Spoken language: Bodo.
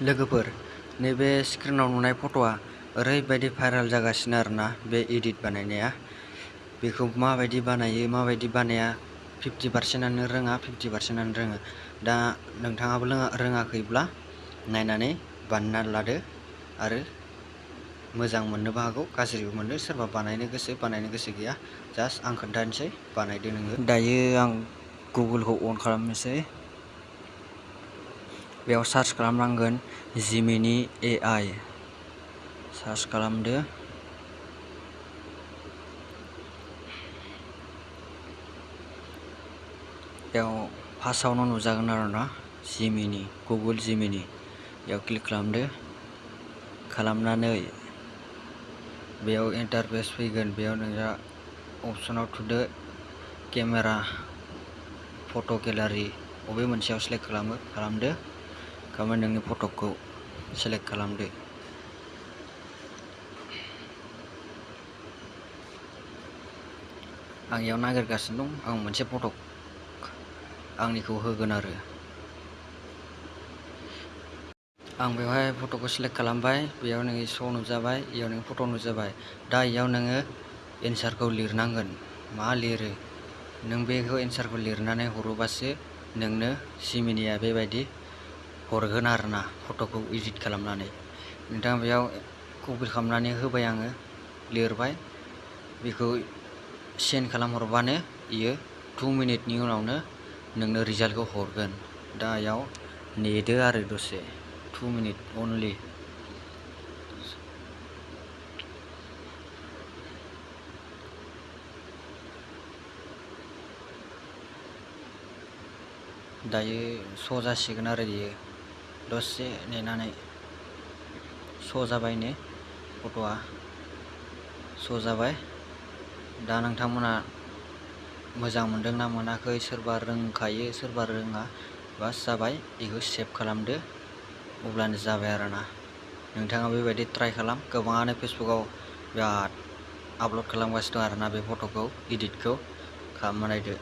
लोगोफोर नैबे स्क्रिनाव नुनाय फट'आ ओरैबायदि भाइराल जागासिनो आरोना बे एडिट बानायनाया बेखौ माबायदि बानायो माबायदि बानाया 50%आनो रोङा 50%आनो रोङो दा नोंथाङाबो रोङाखैब्ला नायनानै बानायना लादो आरो मोजां मोननोबो हागौ गाज्रिबो मोनो सोरबा बानायनो गोसो गैया जास्ट आं खोन्थानोसै बानायदो नोङो दायो आं गुगोलखौ अन खालामनोसै बेयाव सार्च खालामनांगोन gemini AI सार्च खालामदो बेयाव फार्स्टआवनो नुजागोन आरोना gemini गुगोल gemini बेयाव क्लिक खालामदो खालामनानै बेयाव इन्टारफेस फैगोन बेयाव नोंहा अपसनाव थुदो केमेरा फट' गेलारि बबे मोनसेयाव सेलेक्ट खालामदो नोंनि फट'खौ सेलेक्ट खालामदो आं इयाव नागिरगासिनो दं आं मोनसे फट' आंनिखौ होगोन आरो आं बेवहाय फट'खौ सेलेक्ट खालामबाय बेयाव नोंनि श' नुजाबाय इयाव नोंनि फट' नुजाबाय दा इयाव नोङो एन्सारखौ लिरनांगोन मा लिरो नों बेखौ एन्सारखौ लिरनानै हरोबासो नोंनो जेमिनिया बेबायदि हरगोन आरोना फट'खौ एडिट खालामनानै नोंथाङा बेयाव कपि खालामनानै होबाय आङो लिरबाय बेखौ सेन्ड खालामहरबानो इयो 2 मिनिटनि उनावनो नोंनो रिजाल्टखौ हरगोन दा इयाव नेदो आरो दसे 2 मिनिट अनलि दायो श' जासिगोन आरो इयो दसे नेनानै श' जाबायनो फट'आ श' जाबाय दा नोंथांमोना मोजां मोनदोंना मोनाखै सोरबा रोंखायो सोरबा रोङा बास जाबाय बेखौ सेभ खालामदो अब्लानो जाबाय आरोना नोंथाङा बेबायदि ट्राइ खालाम गोबाङानो फेसबुकाव बिराद आपल'ड खालामगासिनो दं आरोना बे फट'खौ एडिटखौ खालामना नायदो।